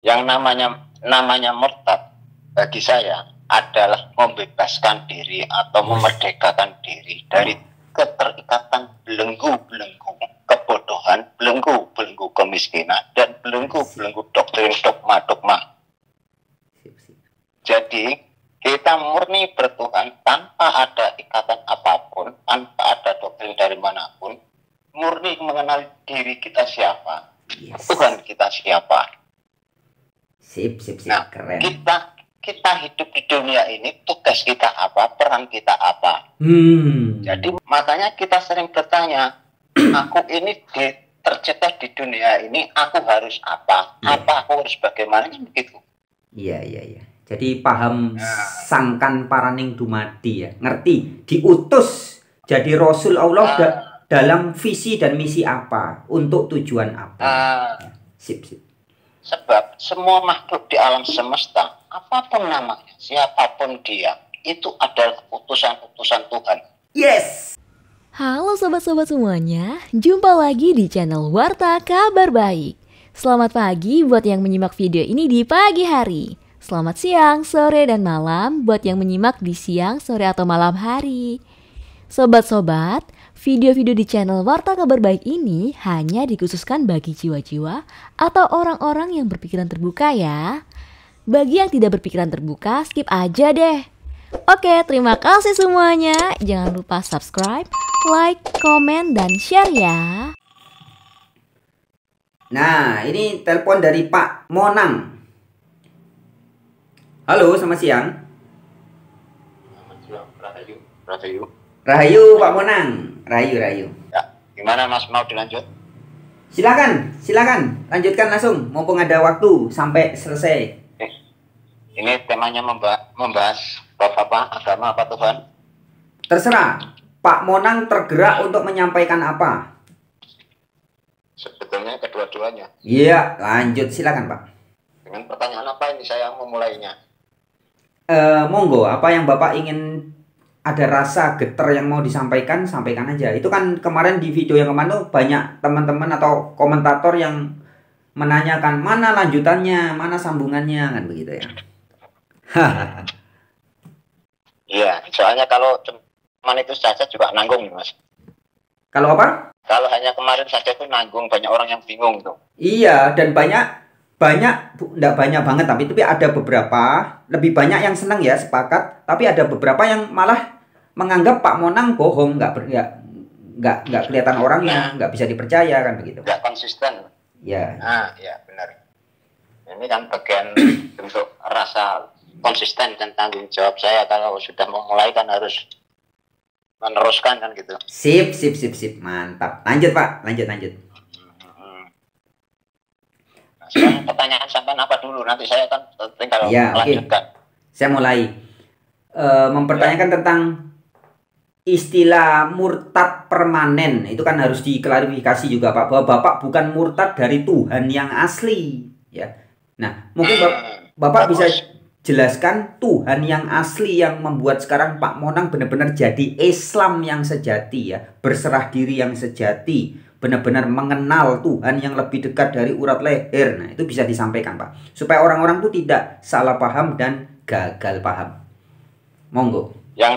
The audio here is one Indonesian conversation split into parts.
Yang namanya murtad bagi saya adalah membebaskan diri atau memerdekakan diri dari keterikatan belenggu-belenggu kebodohan, belenggu-belenggu kemiskinan, dan belenggu-belenggu doktrin dogma-dogma. Jadi kita murni bertuhan tanpa ada ikatan apapun, tanpa ada doktrin dari manapun, murni mengenal diri kita siapa, Tuhan kita siapa. Nah, keren. Kita hidup di dunia ini, tugas kita apa, peran kita apa. Jadi makanya kita sering bertanya, aku ini tercetus di dunia ini, aku harus apa, aku harus bagaimana, begitu. Iya. Jadi paham sangkan paraning dumadi ya, ngerti diutus jadi Rasul Allah dalam visi dan misi apa, untuk tujuan apa. Sip. Sebab semua makhluk di alam semesta, apapun namanya, siapapun dia, itu adalah utusan-utusan Tuhan. Yes. Halo sobat-sobat semuanya, jumpa lagi di channel Warta Kabar Baik. Selamat pagi buat yang menyimak video ini di pagi hari. Selamat siang, sore, dan malam buat yang menyimak di siang, sore, atau malam hari. Sobat-sobat, video-video di channel Warta Kabar Baik ini hanya dikhususkan bagi jiwa-jiwa atau orang-orang yang berpikiran terbuka ya. Bagi yang tidak berpikiran terbuka, skip aja deh. Oke, terima kasih semuanya. Jangan lupa subscribe, like, komen, dan share ya. Nah, ini telepon dari Pak Monang. Halo, selamat siang. Rahayu Pak Monang. Rahayu. Ya, gimana Mas, mau dilanjut? Silakan. Lanjutkan langsung, mumpung ada waktu sampai selesai. Ini temanya membahas apa, agama apa Tuhan? Terserah. Pak Monang tergerak untuk menyampaikan apa? Sebetulnya kedua-duanya. Iya, lanjut, silakan Pak. Dengan pertanyaan apa ini saya memulainya? Monggo, apa yang Bapak ingin, ada rasa getar yang mau disampaikan, sampaikan aja. Itu kan kemarin di video yang kemarin tuh banyak teman-teman atau komentator yang menanyakan mana lanjutannya, mana sambungannya, kan begitu ya. Iya, soalnya kalau cuman itu saja juga nanggung Mas. Kalau apa? Kalau hanya kemarin saja itu nanggung, banyak orang yang bingung tuh. Iya, dan enggak banyak banget, tapi ada beberapa, lebih banyak yang senang ya, sepakat, tapi ada beberapa yang malah menganggap Pak Monang bohong, enggak kelihatan orangnya, enggak bisa dipercaya, kan begitu. Enggak konsisten. Ya. Ya benar. Ini kan bagian bentuk rasa konsisten dan tanggung jawab saya, kalau sudah memulai kan harus meneruskan kan gitu. Sip. Mantap. Lanjut Pak, lanjut. Sekarang pertanyaan sampai apa dulu, nanti saya kan tinggal melanjutkan. Okay. Saya mulai mempertanyakan tentang istilah murtad permanen. Itu kan harus diklarifikasi juga Pak, bahwa Bapak bukan murtad dari Tuhan yang asli ya. Nah, mungkin Bapak bisa jelaskan Tuhan yang asli yang membuat sekarang Pak Monang benar-benar jadi Islam yang sejati ya, berserah diri yang sejati, benar-benar mengenal Tuhan yang lebih dekat dari urat leher. Nah, itu bisa disampaikan Pak, supaya orang-orang itu tidak salah paham dan gagal paham. Monggo. Yang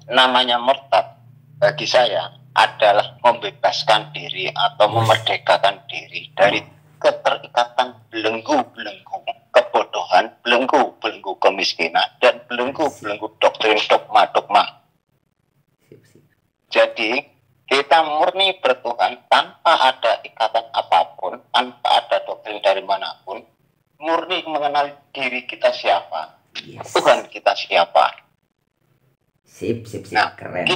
namanya murtad bagi saya adalah membebaskan diri atau memerdekakan diri dari keterikatan belenggu-belenggu kebodohan, belenggu-belenggu kemiskinan, dan belenggu-belenggu doktrin dogma-dogma. Jadi kita murni bertuhan tanpa ada ikatan apapun, tanpa ada doktrin dari manapun, murni mengenal diri kita siapa, Tuhan kita siapa. Sip. Nah, keren.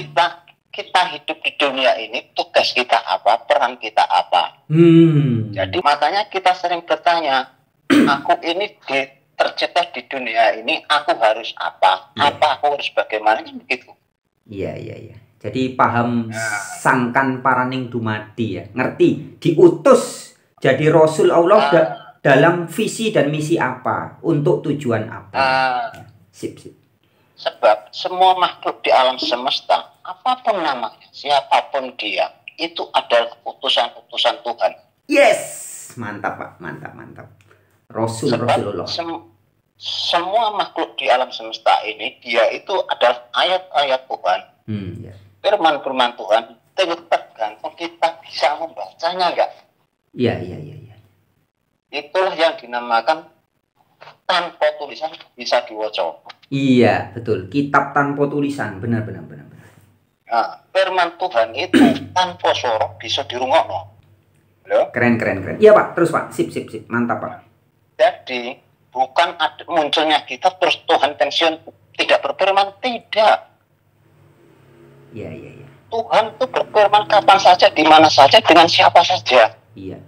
Kita hidup di dunia ini, tugas kita apa, peran kita apa. Jadi makanya kita sering bertanya, aku ini tercetus di dunia ini, aku harus apa, aku harus bagaimana, begitu. Iya. Jadi paham sangkan paraning dumadi ya, ngerti diutus jadi Rasul Allah dalam visi dan misi apa, untuk tujuan apa. Sip. Sebab semua makhluk di alam semesta, apapun namanya, siapapun dia, itu adalah utusan-utusan Tuhan. Yes, mantap Pak, mantap. Rasulullah. Semua makhluk di alam semesta ini dia itu adalah ayat-ayat Tuhan, Ya. firman-firman Tuhan. Tergantung kita bisa membacanya enggak. Iya. Itulah yang dinamakan tanpa tulisan bisa diwaca. Iya, betul. Kitab tanpa tulisan, benar. Nah, firman Tuhan itu tanpa suara bisa dirungokno. Loh? Keren. Iya Pak, terus Pak. Sip. Mantap Pak. Jadi bukan ada munculnya kitab terus Tuhan pensiun tidak berfirman, tidak. Iya. Tuhan itu berfirman kapan saja, di mana saja, dengan siapa saja. Iya.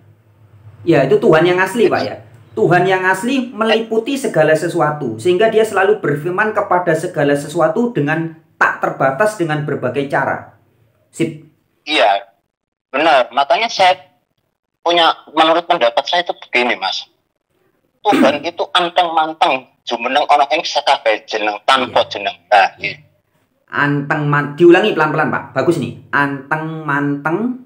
Ya, itu Tuhan yang asli Pak ya. Tuhan yang asli meliputi segala sesuatu, sehingga dia selalu berfirman kepada segala sesuatu dengan tak terbatas dengan berbagai cara. Sip. Iya, benar. Makanya saya menurut pendapat saya itu begini, Mas. Tuhan itu anteng-manteng, jumeneng ana ing sakabeh jeneng tanpa jeneng. Nah, iya. Diulangi pelan-pelan Pak. Bagus nih. Anteng-manteng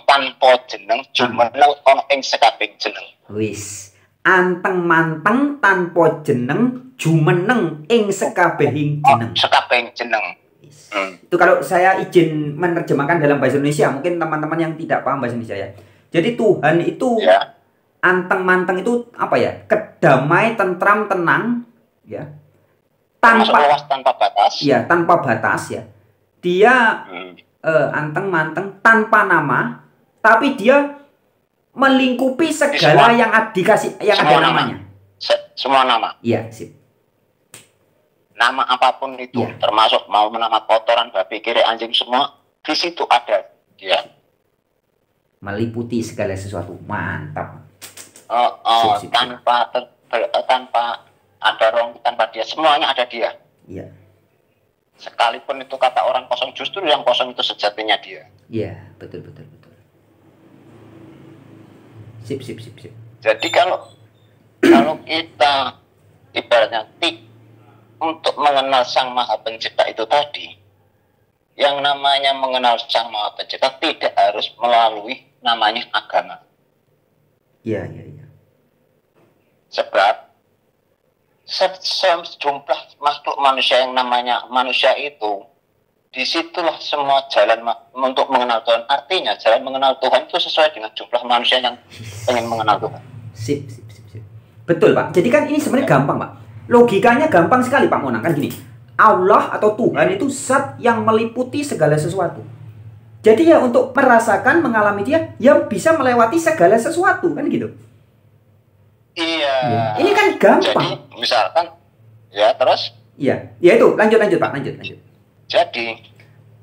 tanpa jeneng, jumeneng ana ing sakabeh jeneng. Wis. Anteng-manteng tanpa jeneng, jumeneng ing sekabehing jeneng. Sekabehing jeneng. Itu kalau saya izin menerjemahkan dalam bahasa Indonesia, mungkin teman-teman yang tidak paham bahasa Indonesia ya. Jadi Tuhan itu anteng-manteng itu apa ya? Kedamai, tentram, tenang, ya. Tanpa batas. Ya, tanpa batas ya. Dia anteng-manteng tanpa nama, tapi dia melingkupi segala yang dikasih yang ada namanya. Semua nama. Iya, sip. Nama apapun itu, termasuk mau nama kotoran, babi, kiri, anjing, semua di situ ada dia. Meliputi segala sesuatu, mantap. Sip. Tanpa ada orang, tanpa dia, semuanya ada dia. Iya. Sekalipun itu kata orang kosong, justru yang kosong itu sejatinya dia. Iya, betul. Sip. Jadi kalau kita ibaratnya untuk mengenal Sang Maha Pencipta itu tadi, yang namanya mengenal Sang Maha Pencipta tidak harus melalui namanya agama. Iya. Sebab sejumlah makhluk manusia yang namanya manusia itu, disitulah semua jalan untuk mengenal Tuhan. Artinya jalan mengenal Tuhan itu sesuai dengan jumlah manusia yang ingin mengenal Tuhan. Sip. Betul Pak. Jadi kan ini sebenarnya gampang Pak. Logikanya gampang sekali Pak Monang. Kan gini, Allah atau Tuhan itu zat yang meliputi segala sesuatu. Jadi ya untuk merasakan, mengalami dia, ya bisa melewati segala sesuatu. Kan gitu. Iya. Ini kan gampang. Jadi misalkan, ya terus? Iya. Ya itu, lanjut Pak, lanjut. Jadi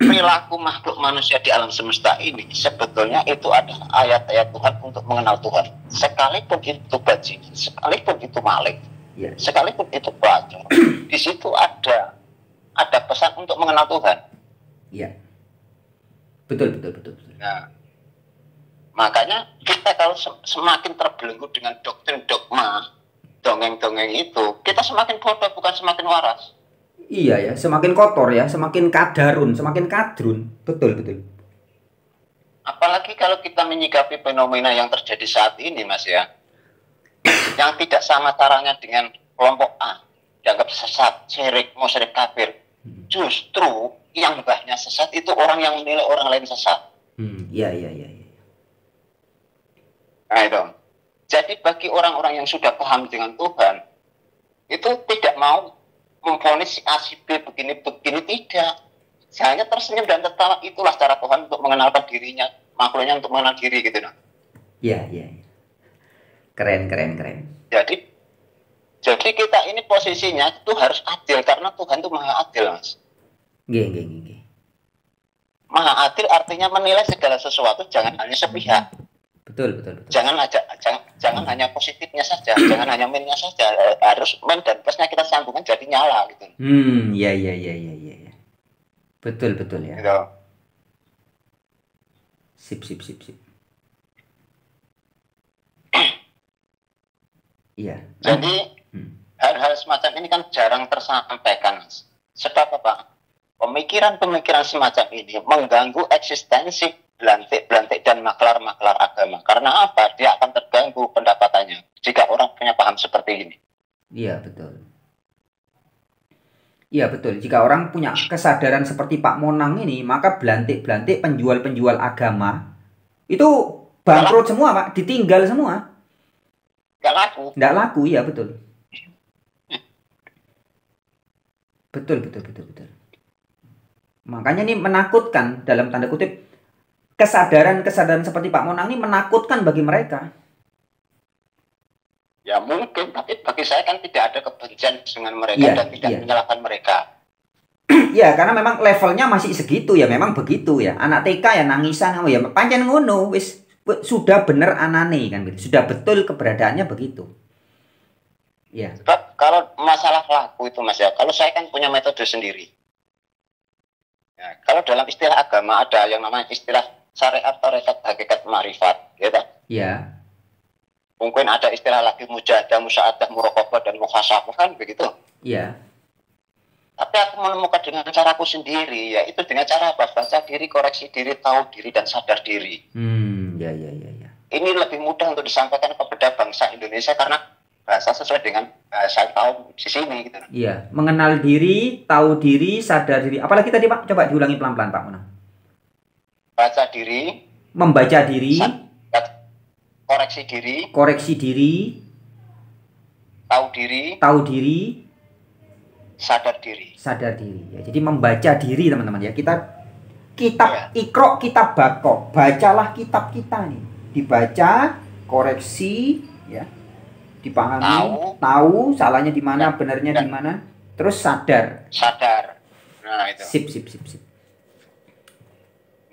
perilaku makhluk manusia di alam semesta ini sebetulnya itu adalah ayat-ayat Tuhan untuk mengenal Tuhan. Sekalipun itu bajingan, sekalipun itu maling, sekalipun itu pelacur, di situ ada pesan untuk mengenal Tuhan. Iya. Betul. Nah, makanya kita kalau semakin terbelenggu dengan doktrin dogma, dongeng-dongeng itu, kita semakin bodoh bukan semakin waras. Iya ya, semakin kotor ya, semakin kadarun, semakin kadrun. Betul. Apalagi kalau kita menyikapi fenomena yang terjadi saat ini, Mas ya. Yang tidak sama caranya dengan kelompok A, dianggap sesat, syirik, musyrik, kafir. Justru yang mbahnya sesat itu orang yang menilai orang lain sesat. Iya. Nah itu. Jadi bagi orang-orang yang sudah paham dengan Tuhan, itu tidak mau memvonis si A si B begini tidak. Hanya tersenyum dan tertawa, itulah cara Tuhan untuk mengenalkan dirinya, makhluknya untuk mengenal diri gitu nah. Iya. Keren. Jadi kita ini posisinya itu harus adil karena Tuhan itu maha adil, Mas. Nggih. Maha adil artinya menilai segala sesuatu jangan hanya sepihak. Betul. Jangan hanya positifnya saja, jangan hanya minusnya saja, harus min dan plusnya kita sambungkan jadi nyala gitu. Iya. Betul ya. Gitu. Sip. Iya. Jadi hal-hal semacam ini kan jarang tersampaikan, Mas. Sebab apa? Pemikiran semacam ini mengganggu eksistensi belantik dan maklar agama. Karena apa? Dia akan terganggu pendapatannya jika orang punya paham seperti ini. Iya, betul. Iya, betul. Jika orang punya kesadaran seperti Pak Monang ini, maka belantik-belantik penjual-penjual agama itu bangkrut semua, Pak. Ditinggal semua. Nggak laku. Nggak laku, iya, betul. Betul. Makanya ini menakutkan, dalam tanda kutip, kesadaran seperti Pak Monang ini menakutkan bagi mereka. Ya mungkin, tapi bagi saya kan tidak ada kebencian dengan mereka dan tidak menyalahkan mereka. Ya, karena memang levelnya masih segitu ya, memang begitu ya. Anak TK ya nangisan, ya pancen ngono, wis sudah bener anane kan gitu. Sudah betul keberadaannya begitu. Ya. Sebab kalau masalah laku itu Mas ya, kalau saya kan punya metode sendiri. Ya, kalau dalam istilah agama ada yang namanya istilah syariat, tarekat, hakikat, ma'rifat, gitu. Ya. Mungkin ada istilah lagi mujahadah, musyaadah, muraqabah dan muhasabah kan begitu. Iya. Tapi aku menemukan dengan caraku sendiri, yaitu dengan cara apa? Baca diri, koreksi diri, tahu diri dan sadar diri. Ya. Ini lebih mudah untuk disampaikan kepada bangsa Indonesia karena bahasa sesuai dengan bahasa kaum di sini gitu. Iya, mengenal diri, tahu diri, sadar diri. Apalagi tadi Pak? Coba diulangi pelan-pelan Pak Monang. Baca diri, membaca diri, koreksi diri, tahu diri, sadar diri. Ya, jadi membaca diri teman-teman ya. Kitab Iqra, kitab Baqarah. Bacalah kitab kita nih. Dibaca, koreksi, ya. Dipahami, tahu salahnya di mana, benarnya di mana, terus sadar. Nah, itu. Sip.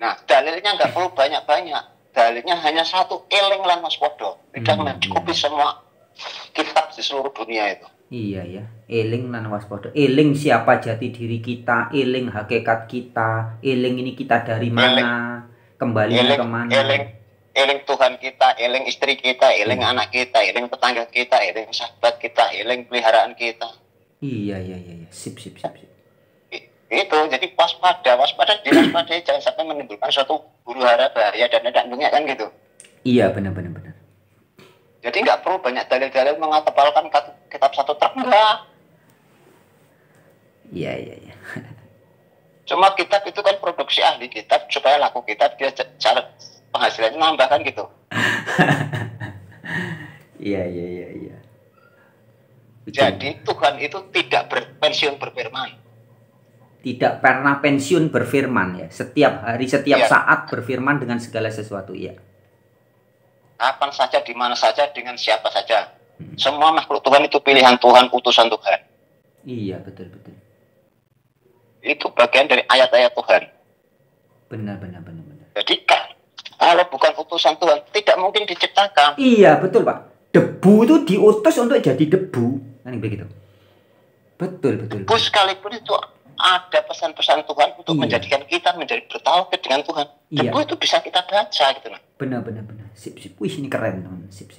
Nah, dalilnya nggak perlu banyak-banyak. Dalilnya hanya satu, eling lan waspada. Tidak mencukupi semua kitab di seluruh dunia itu. Iya ya, eling lan waspada. Eling siapa jati diri kita, eling hakikat kita, eling ini kita dari mana, kembalinya kemana. Eling Tuhan kita, eling istri kita, eling anak kita, eling tetangga kita, eling sahabat kita, eling peliharaan kita. Iya. Sip. Itu, jadi waspada, diwaspadai, jangan sampai menimbulkan suatu huru hara bahaya dan nedaknya kan gitu. Iya, benar. Jadi nggak perlu banyak dalil-dalil mengatapalkan kitab satu enggak. Iya. Cuma kitab itu kan produksi ahli kitab, supaya laku kitab dia cara penghasilannya nambah kan gitu. Iya. Jadi Tuhan itu tidak berpensiun berfirman. Tidak pernah pensiun berfirman ya. Setiap hari, setiap saat berfirman dengan segala sesuatu ya. Kapan saja, di mana saja, dengan siapa saja. Semua makhluk Tuhan itu pilihan Tuhan, utusan Tuhan. Iya, betul. Itu bagian dari ayat-ayat Tuhan. Benar. Jadi kalau bukan utusan Tuhan, tidak mungkin diciptakan. Iya, betul Pak. Debu itu diutus untuk jadi debu. Kan begitu. Betul. Debu sekalipun itu ada pesan-pesan Tuhan untuk menjadikan kita menjadi bertauhid dengan Tuhan. Debu itu bisa kita baca gitu. Benar. Sip. Wih, ini keren teman. Sip.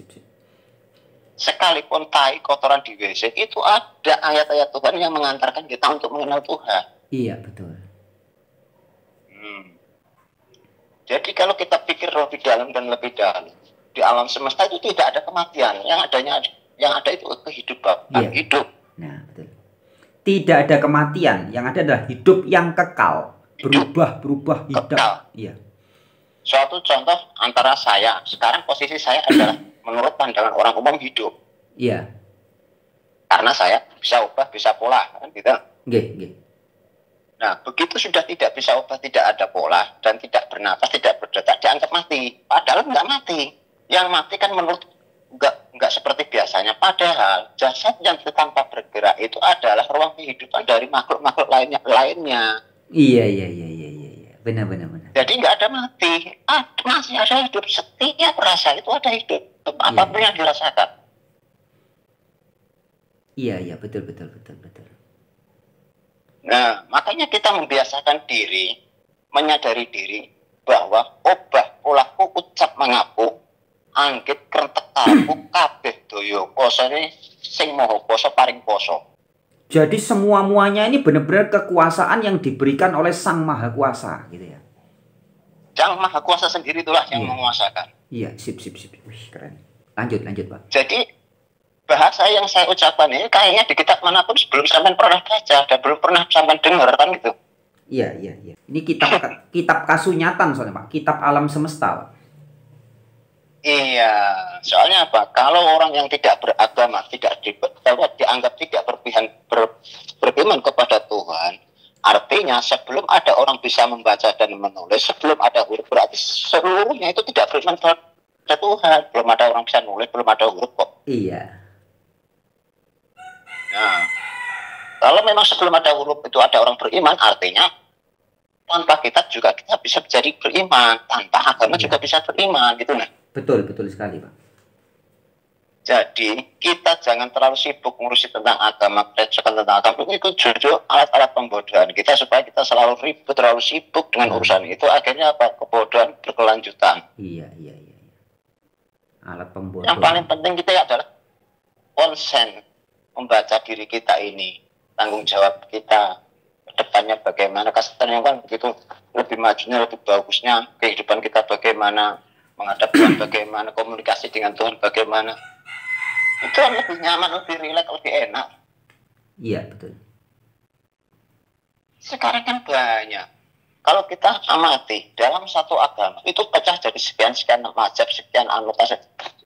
Sekalipun tai kotoran di WC itu ada ayat-ayat Tuhan yang mengantarkan kita untuk mengenal Tuhan. Iya, betul. Jadi kalau kita pikir lebih dalam dan lebih dalam, di alam semesta itu tidak ada kematian. Yang ada itu kehidupan, hidup. Nah, betul. Tidak ada kematian, yang ada adalah hidup yang kekal, berubah hidup. Iya. Suatu contoh antara saya, sekarang posisi saya adalah menurut pandangan orang umum hidup. Iya. Karena saya bisa ubah, bisa pola, kan gitu. Nggih. Nah, begitu sudah tidak bisa ubah, tidak ada pola, dan tidak bernapas, tidak berdetak, dianggap mati. Padahal nggak mati. Yang mati kan menurut nggak seperti biasanya. Padahal jasad yang tanpa bergerak itu adalah ruang kehidupan dari makhluk-makhluk lainnya. Iya. Benar. Jadi nggak ada mati. Masih ada hidup. Setiap rasa itu ada hidup. Apapun yang dirasakan. Iya, betul. Nah, makanya kita membiasakan diri, menyadari diri bahwa obah polaku ucap mengaku, anggit krentek aku kabeh doyo posone sing moho poso paring poso. Jadi muanya ini benar-benar kekuasaan yang diberikan oleh Sang Maha Kuasa gitu ya. Yang Maha Kuasa sendiri itulah yang menguasakan. Iya, sip. Wih, keren. Lanjut, Pak. Jadi bahasa yang saya ucapkan ini kayaknya di kitab manapun sebelum sampean pernah baca dan belum pernah sampean dengar kan gitu. Iya. Ini kitab kasunyatan soalnya, Pak. Kitab alam semesta, Pak. Iya, soalnya apa? Kalau orang yang tidak beragama, dianggap tidak beriman kepada Tuhan, artinya sebelum ada orang bisa membaca dan menulis, sebelum ada huruf, berarti seluruhnya itu tidak beriman kepada Tuhan. Belum ada orang bisa nulis, belum ada huruf kok. Iya. Nah, kalau memang sebelum ada huruf itu ada orang beriman, artinya tanpa kitab juga kita bisa menjadi beriman, tanpa agama juga bisa beriman, gitu nah. Betul sekali, Pak. Jadi kita jangan terlalu sibuk ngurusi tentang agama, tentang agama itu jujur alat-alat pembodohan kita supaya kita selalu ribut, terlalu sibuk dengan urusan itu, akhirnya apa? Kebodohan berkelanjutan. Iya. Alat pembodohan. Yang paling penting kita adalah konsen membaca diri kita ini, tanggung jawab kita depannya bagaimana, kasarnya kan begitu, lebih majunya, lebih bagusnya kehidupan kita bagaimana, menghadap Tuhan bagaimana, komunikasi dengan Tuhan bagaimana, itu lebih nyaman, lebih rileks, lebih enak. Iya, betul. Sekarang kan banyak, kalau kita amati dalam satu agama itu pecah jadi sekian mazhab, sekian anggota.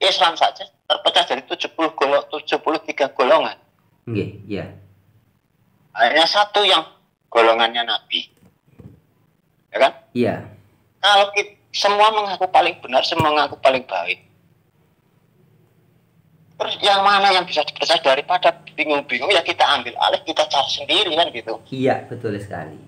Islam saja terpecah jadi 73 golongan. Iya. Hanya satu yang golongannya Nabi, ya kan? Iya. Kalau kita semua mengaku paling benar, semua mengaku paling baik, terus yang mana yang bisa dipercaya? Daripada bingung-bingung ya kita ambil alih, kita cari sendiri kan gitu. Iya, betul sekali.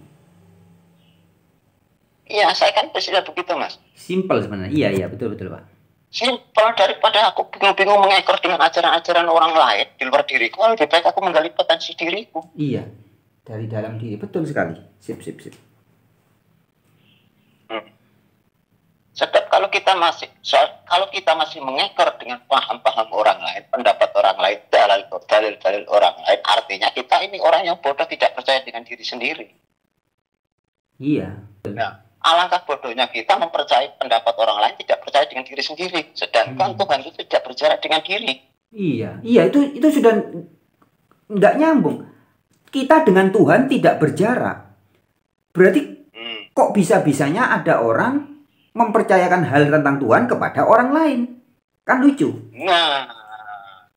Iya, saya kan biasanya begitu, Mas. Simpel sebenarnya. Iya, betul Pak. Simpel, daripada aku bingung-bingung mengekor dengan ajaran-ajaran orang lain di luar diriku, lebih baik aku menggali potensi diriku. Iya, dari dalam diri. Betul sekali. Sip. Sebab kalau kita masih mengekor dengan paham-paham orang lain, pendapat orang lain, dalil-dalil orang lain, artinya kita ini orang yang bodoh, tidak percaya dengan diri sendiri. Iya. Nah, alangkah bodohnya kita mempercayai pendapat orang lain, tidak percaya dengan diri sendiri. Sedangkan Tuhan itu tidak berjarak dengan diri. Iya, itu sudah nggak nyambung. Kita dengan Tuhan tidak berjarak. Berarti kok bisa-bisanya ada orang mempercayakan hal tentang Tuhan kepada orang lain? Kan lucu. Nah,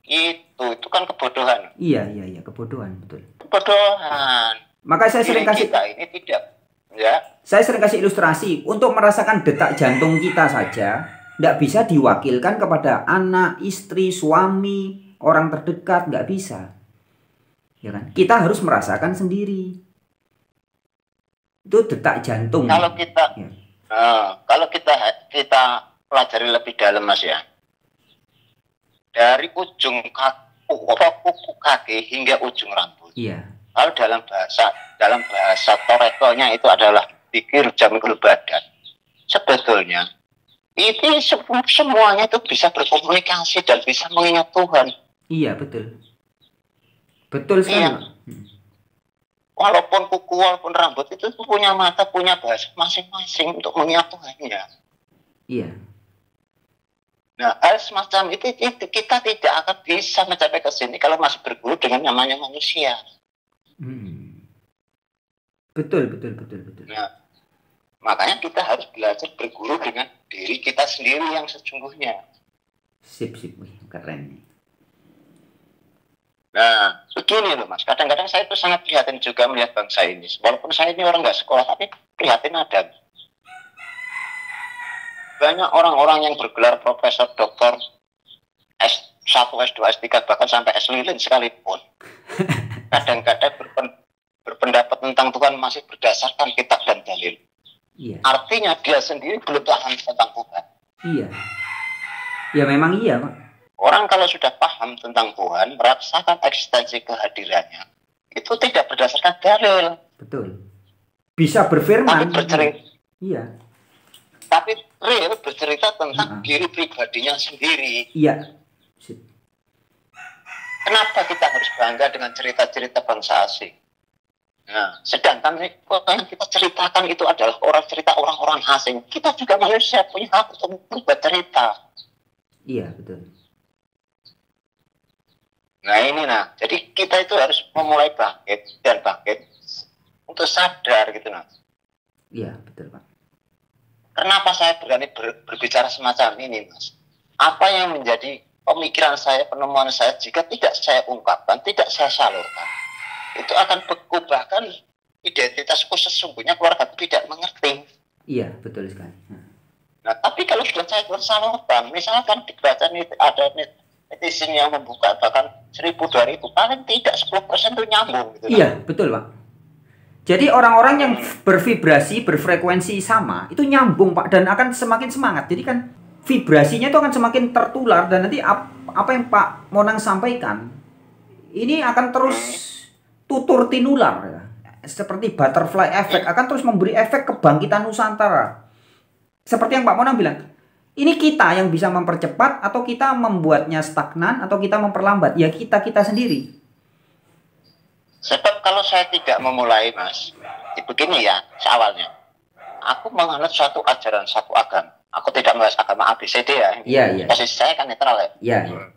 itu kan kebodohan. Iya, kebodohan, betul. Kebodohan. Maka saya sering kasih kita ini tidak. Ya. Saya sering kasih ilustrasi untuk merasakan detak jantung kita saja, tidak bisa diwakilkan kepada anak, istri, suami, orang terdekat, nggak bisa. Ya kan? Kita harus merasakan sendiri. Itu detak jantung. Kalau kita kita pelajari lebih dalam, Mas, ya. Dari ujung kuku kaki hingga ujung rambut. Iya. Kalau dalam bahasa torekonya itu adalah pikir jamikul badan. Sebetulnya ini semuanya itu bisa berkomunikasi dan bisa mengingat Tuhan. Iya, betul. Betul sekali. Iya. Walaupun kuku, walaupun rambut itu punya mata, punya bahasa masing-masing untuk mengingat Tuhannya. Iya. Nah, hal semacam itu kita tidak akan bisa mencapai ke sini kalau masih berguru dengan namanya manusia. Betul. Nah, makanya kita harus belajar berguru dengan diri kita sendiri yang sesungguhnya. Sip, wih, keren. Nah, begini loh, Mas. Kadang-kadang saya itu sangat prihatin juga melihat bangsa ini. Walaupun saya ini orang nggak sekolah, tapi prihatin ada. Banyak orang-orang yang bergelar profesor, doktor, S1, S2, S3, bahkan sampai S lilin sekalipun. Kadang-kadang berpendapat tentang Tuhan masih berdasarkan kitab dan dalil. Iya. Artinya dia sendiri belum paham tentang Tuhan. Iya. Ya memang iya, Pak. Orang kalau sudah paham tentang Tuhan, merasakan eksistensi kehadirannya, itu tidak berdasarkan dalil. Betul. Bisa berfirman. Tapi bercerita. Iya. Tapi real bercerita tentang diri pribadinya sendiri. Iya. Kenapa kita harus bangga dengan cerita-cerita bangsa asing? Nah, sedangkan yang kita ceritakan itu adalah cerita orang-orang asing. Kita juga manusia punya hak untuk membuat cerita. Iya, betul. Nah ini jadi kita itu harus memulai bangkit untuk sadar gitu Iya, betul Pak. Kenapa saya berani berbicara semacam ini Mas? Apa yang menjadi pemikiran saya, penemuan saya jika tidak saya ungkapkan, tidak saya salurkan, itu akan beku, bahkan identitasku sesungguhnya keluarga tidak mengerti. Iya, betul sekali. Nah tapi kalau sudah saya salurkan, misalkan dibaca ada netizen yang membuka bahkan 1.000-2.000, paling tidak 10% itu nyambung gitu. Iya, betul Pak. Jadi orang-orang yang bervibrasi, berfrekuensi sama, itu nyambung Pak, dan akan semakin semangat. Jadi kan vibrasinya itu akan semakin tertular, dan nanti apa yang Pak Monang sampaikan, ini akan terus tutur tinular ya. Seperti butterfly effect, akan terus memberi efek kebangkitan Nusantara. Seperti yang Pak Monang bilang, ini kita yang bisa mempercepat atau kita membuatnya stagnan atau kita memperlambat, ya kita sendiri. Sebab kalau saya tidak memulai Mas, begini ya awalnya, aku menganut suatu ajaran, satu agama. Aku tidak membahas agama ABCD ya. Iya. Posisi saya kan netral ya. Iya.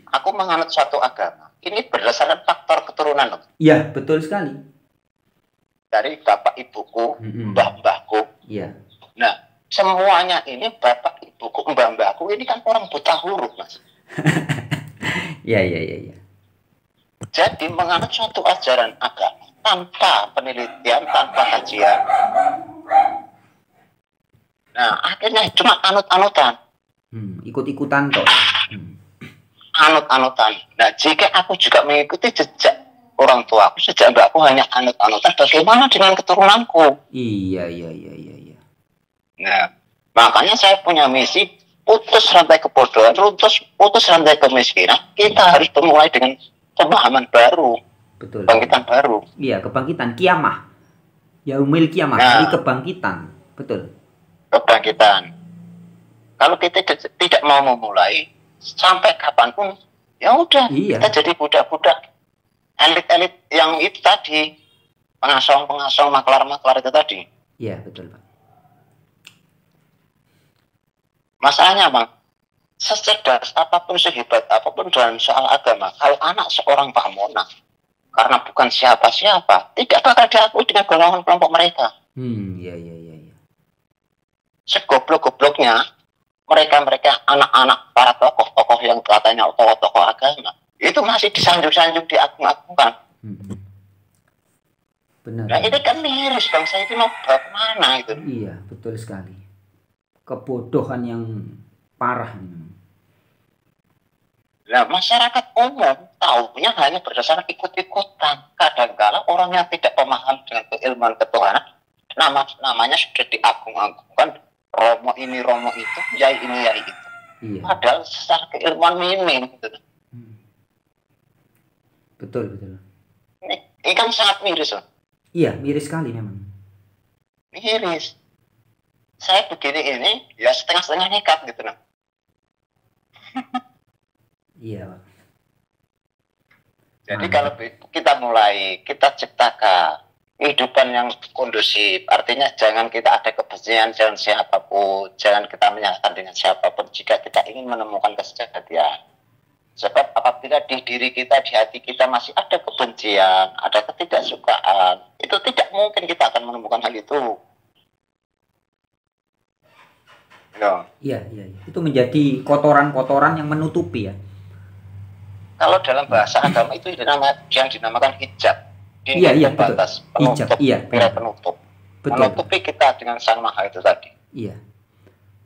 Aku menganut suatu agama. Ini berdasarkan faktor keturunan loh. Iya, betul sekali. Dari bapak ibuku, mbah-mbahku. Iya. Nah, semuanya ini bapak ibuku, mbah-mbahku ini kan orang buta huruf Mas. Iya. Jadi menganut suatu ajaran agama tanpa penelitian, tanpa kajian. Nah, akhirnya cuma anut-anutan. Ikut-ikutan kok. Anut-anutan. Nah, jika aku juga mengikuti jejak orang tuaku, sejak mbakku hanya anut-anutan, bagaimana dengan keturunanku? Iya. Nah, makanya saya punya misi putus rantai kebodohan, putus rantai kemiskinan. Kita harus memulai dengan pemahaman baru. Betul. Kebangkitan baru. Iya, kebangkitan kiamah. Yaumil kiamah, hari kebangkitan. Betul. Kebangkitan. Kalau kita tidak mau memulai, sampai kapanpun, ya udah, kita jadi budak-budak elit-elit yang itu tadi, pengasong-pengasong, maklar-maklar itu tadi. Iya, betul Pak. Masalahnya Bang, secerdas apapun, sehebat apapun dalam soal agama, kalau anak seorang Pak Monang, karena bukan siapa-siapa, tidak bakal diakui dengan golongan kelompok mereka. Iya. Segoblok-gobloknya mereka anak-anak para tokoh-tokoh yang katanya tokoh-tokoh agama, itu masih disanjung-sanjung, diagung-agungkan. Benar. Nah ini kan miris bangsa itu mau kemana itu? Iya, betul sekali. Kebodohan yang parah. Nah, masyarakat umum tahunya hanya berdasarkan ikut-ikutan. Kadang-kala orang yang tidak paham dengan keilmuan ketuhanan, namanya sudah diagung-agungkan, romo ini, romo itu, yai ini, yai itu. Iya. Padahal secara keilmuan minim. Gitu. Betul. Ini kan sangat miris loh. Iya, miris sekali memang. Miris. Saya begini ini, ya setengah-setengah nekat gitu nah. Iya Pak. Jadi kalau kita mulai, kita ciptakan kehidupan yang kondusif, artinya jangan kita ada kebencian dengan siapapun, jangan kita menyalahkan dengan siapapun jika kita ingin menemukan kesejahteraan. Sebab apabila di diri kita, di hati kita masih ada kebencian, ada ketidaksukaan, itu tidak mungkin kita akan menemukan hal itu. No. Iya. Itu menjadi kotoran-kotoran yang menutupi ya. Kalau dalam bahasa agama itu yang dinamakan hijab. Iya, batas, penutup, hijab, iya. Penutup. Betul. Menutupi kita dengan Sang Maha itu tadi. Iya.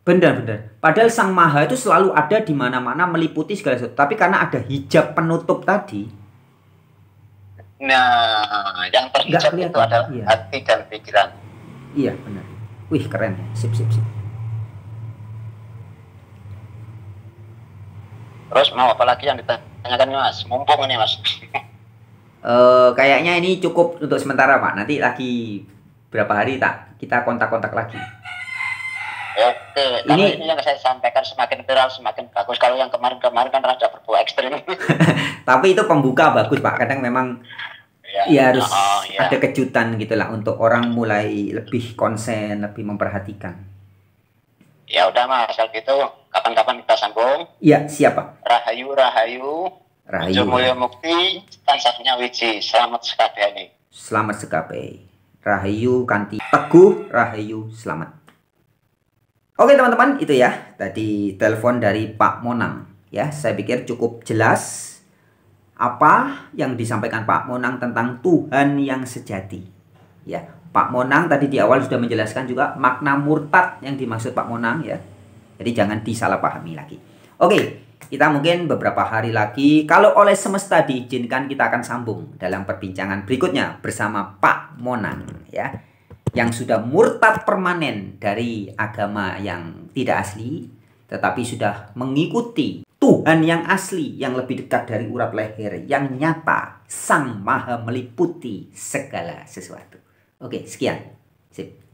Benar. Padahal Sang Maha itu selalu ada di mana-mana, meliputi segala sesuatu. Tapi karena ada hijab penutup tadi. Nah, yang terhijab itu adalah hati dan pikiran. Iya, benar. Wih, keren ya. Sip. Terus mau apa lagi yang ditanyakan Mas? Mumpung ini Mas. Kayaknya ini cukup untuk sementara Pak. Nanti lagi berapa hari kita kontak-kontak lagi. Oke, ini yang saya sampaikan semakin viral semakin bagus. Kalau yang kemarin kan rada berbau ekstrim. Tapi itu pembuka bagus Pak. Kadang memang ya. Iya harus ada kejutan gitulah untuk orang mulai lebih konsen, lebih memperhatikan. Ya udah Mas, kalau gitu kapan-kapan kita sambung. Iya, siapa? Rahayu, Rahayu. Rahayu. Mulya Mukti, tansahnya wiji. Selamat sekabehane. Selamat sekabeh. Rahayu kanthi teguh, Rahayu selamat. Oke teman-teman, itu ya tadi telepon dari Pak Monang. Ya, saya pikir cukup jelas apa yang disampaikan Pak Monang tentang Tuhan yang sejati. Ya, Pak Monang tadi di awal sudah menjelaskan juga makna murtad yang dimaksud Pak Monang ya. Jadi jangan disalahpahami lagi. Oke, kita mungkin beberapa hari lagi kalau oleh semesta diizinkan kita akan sambung dalam perbincangan berikutnya bersama Pak Monang ya. Yang sudah murtad permanen dari agama yang tidak asli, tetapi sudah mengikuti Tuhan yang asli, yang lebih dekat dari urat leher, yang nyata, sang maha meliputi segala sesuatu. Oke, sekian. Sip.